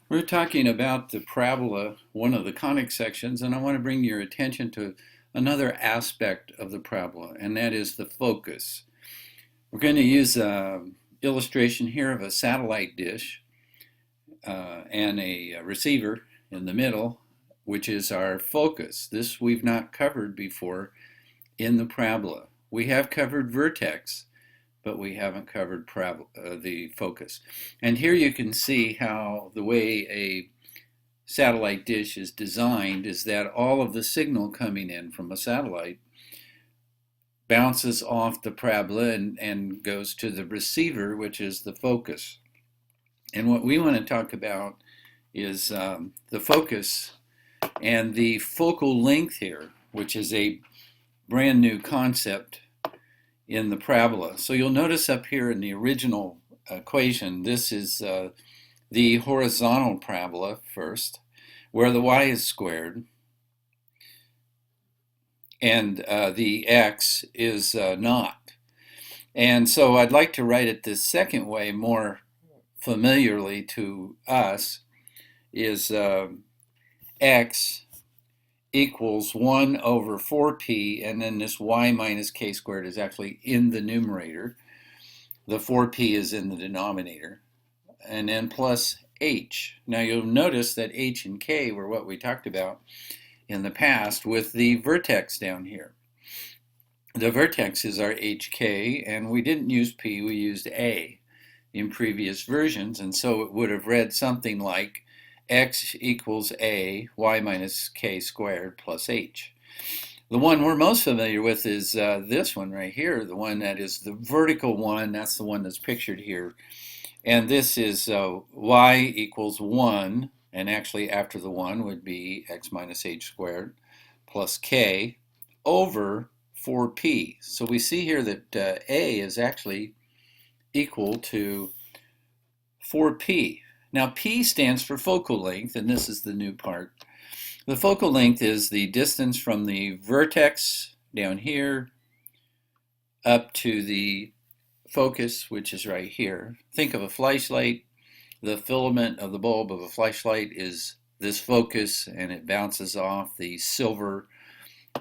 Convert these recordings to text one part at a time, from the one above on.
We're talking about the parabola, one of the conic sections, and I want to bring your attention to another aspect of the parabola, and that is the focus. We're going to use an illustration here of a satellite dish and a receiver in the middle, which is our focus. This we've not covered before in the parabola. We have covered vertex, but we haven't covered the focus. And here you can see how the way a satellite dish is designed is that all of the signal coming in from a satellite bounces off the parabola and goes to the receiver, which is the focus. And what we want to talk about is the focus and the focal length here, which is a brand new concept in the parabola. So you'll notice up here in the original equation, this is the horizontal parabola first, where the y is squared, and the x is not. And so I'd like to write it this second way, more familiarly to us, is x equals 1 over 4p, and then this y minus k squared is actually in the numerator. The 4p is in the denominator. And then plus h. Now you'll notice that h and k were what we talked about in the past with the vertex down here. The vertex is our hk, and we didn't use p, we used a in previous versions, and so it would have read something like x equals a, y minus k squared plus h. The one we're most familiar with is this one right here, the one that is the vertical one. That's the one that's pictured here. And this is y equals 1, and actually after the 1 would be x minus h squared plus k over 4p. So we see here that a is actually equal to 4p. Now p stands for focal length, and this is the new part. The focal length is the distance from the vertex down here up to the focus, which is right here. Think of a flashlight. The filament of the bulb of a flashlight is this focus, and it bounces off the silver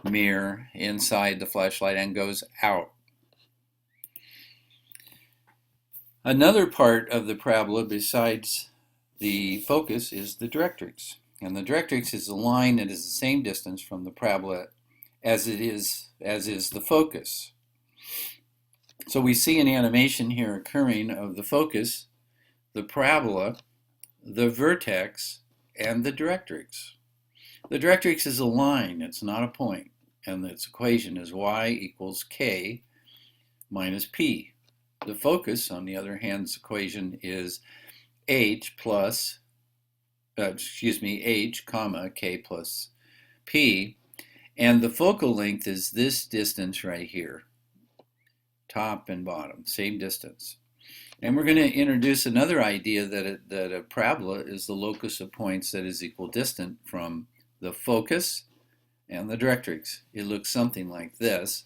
mirror inside the flashlight and goes out. Another part of the parabola besides the focus is the directrix. And the directrix is a line that is the same distance from the parabola as is the focus. So we see an animation here occurring of the focus, the parabola, the vertex, and the directrix. The directrix is a line, it's not a point, and its equation is y equals k minus p. The focus, on the other hand's equation, is h plus, h comma k plus p, and the focal length is this distance right here, top and bottom, same distance. And we're going to introduce another idea that a parabola is the locus of points that is equidistant from the focus and the directrix. It looks something like this.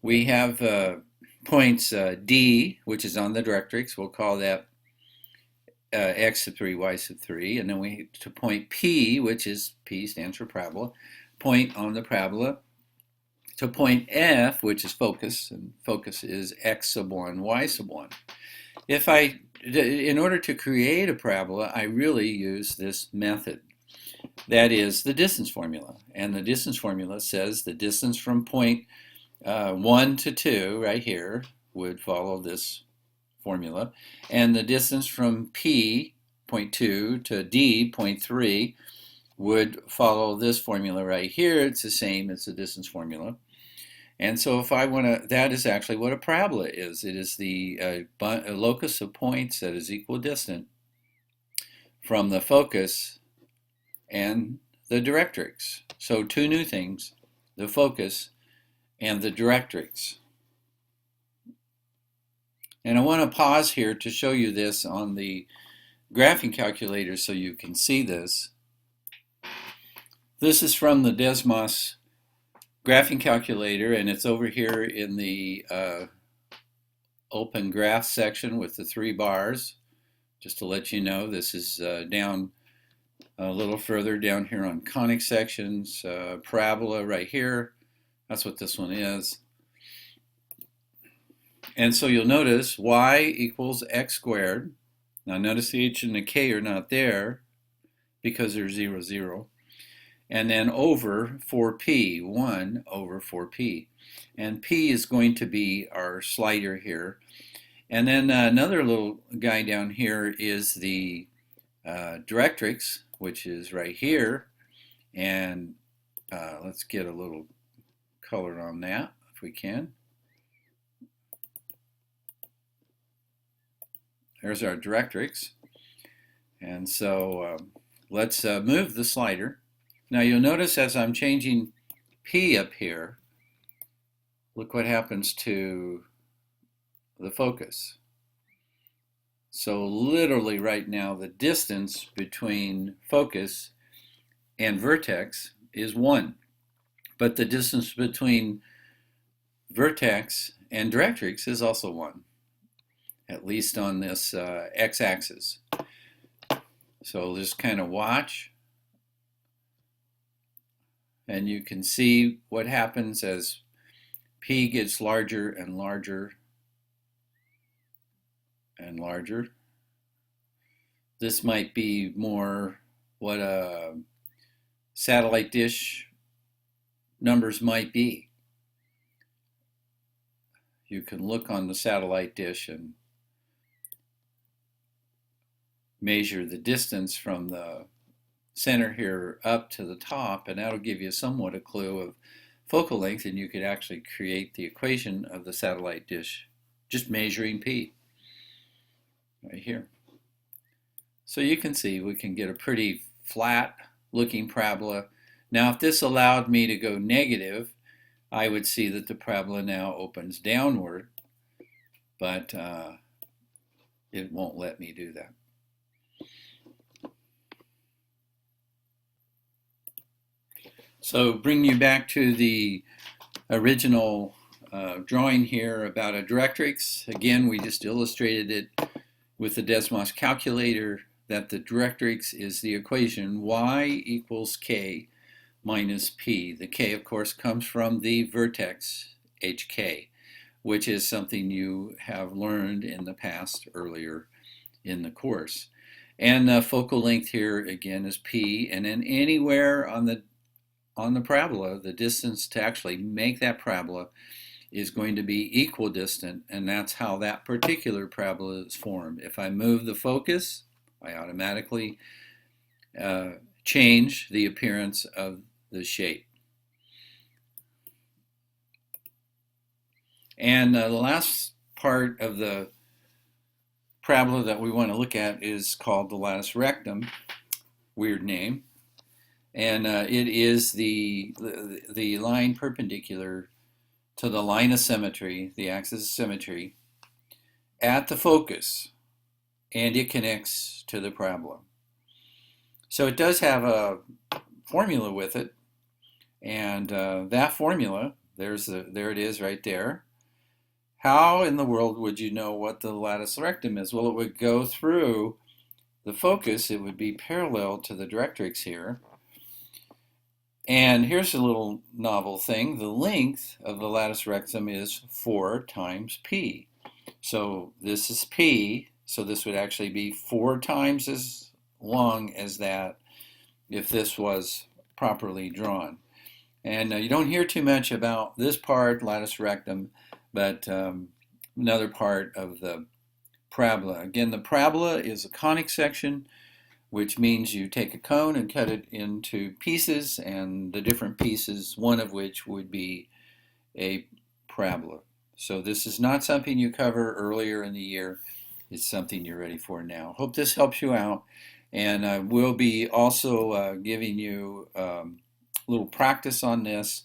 We have points D, which is on the directrix. We'll call that x sub 3, y sub 3. And then we to point P, which is P stands for parabola, point on the parabola, to point F, which is focus, and focus is x sub 1, y sub 1. In order to create a parabola, I really use this method. That is the distance formula. And the distance formula says the distance from point 1 to 2, right here, would follow this formula. And the distance from P, point 2, to D, point 3, would follow this formula right here. It's the same as the distance formula. And so if I want to, that is actually what a parabola is. It is the locus of points that is equidistant from the focus and the directrix. So two new things, the focus and the directrix. And I want to pause here to show you this on the graphing calculator so you can see this. This is from the Desmos graphing calculator, and it's over here in the open graph section with the 3 bars, Just to let you know, this is down a little further down here on conic sections, parabola right here. That's what this one is. And so you'll notice y equals x squared. Now notice the h and the k are not there because they're 0, 0. And then over 4p, 1 over 4p. And p is going to be our slider here. And then another little guy down here is the Directrix, which is right here. And let's get a little color on that if we can. There's our Directrix. And so let's move the slider. Now you'll notice as I'm changing P up here, look what happens to the focus. So literally right now the distance between focus and vertex is 1. But the distance between vertex and Directrix is also 1, at least on this x-axis. So just kind of watch, and you can see what happens as P gets larger and larger and larger. This might be more what a satellite dish numbers might be. You can look on the satellite dish and measure the distance from the center here up to the top, and that'll give you somewhat a clue of focal length, and you could actually create the equation of the satellite dish just measuring P right here. So you can see we can get a pretty flat looking parabola. Now if this allowed me to go negative, I would see that the parabola now opens downward, but it won't let me do that. So bring you back to the original drawing here about a Directrix. Again, we just illustrated it with the Desmos calculator, that the Directrix is the equation y equals k minus p. The k, of course, comes from the vertex hk, which is something you have learned in the past earlier in the course. And the focal length here again is p, and then anywhere on the parabola, the distance to actually make that parabola is going to be equidistant, and that's how that particular parabola is formed. If I move the focus, I automatically change the appearance of the shape. And the last part of the parabola that we want to look at is called the latus rectum. Weird name. And it is the line perpendicular to the line of symmetry, the axis of symmetry, at the focus, and it connects to the parabola. So it does have a formula with it, and that formula, there it is right there. How in the world would you know what the latus rectum is? Well, it would go through the focus. It would be parallel to the Directrix here. And here's a little novel thing. The length of the latus rectum is 4 times p. So this is p, so this would actually be 4 times as long as that if this was properly drawn. And you don't hear too much about this part, latus rectum, but another part of the parabola. Again, the parabola is a conic section, which means you take a cone and cut it into pieces, and the different pieces, one of which would be a parabola. So this is not something you cover earlier in the year. It's something you're ready for now. Hope this helps you out, and I will be also giving you a little practice on this,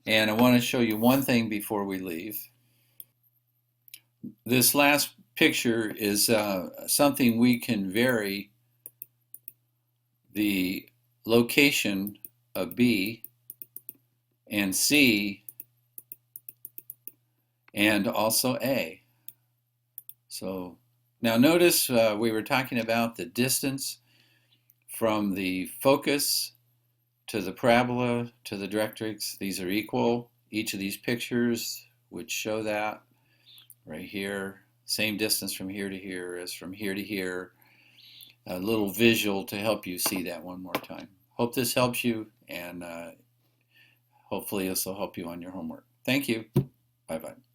and I want to show you one thing before we leave. This last picture is something we can vary the location of B and C and also A. So Now notice we were talking about the distance from the focus to the parabola to the directrix. These are equal. Each of these pictures would show that right here. Same distance from here to here as from here to here. A little visual to help you see that one more time. Hope this helps you, and hopefully this will help you on your homework. Thank you. Bye-bye.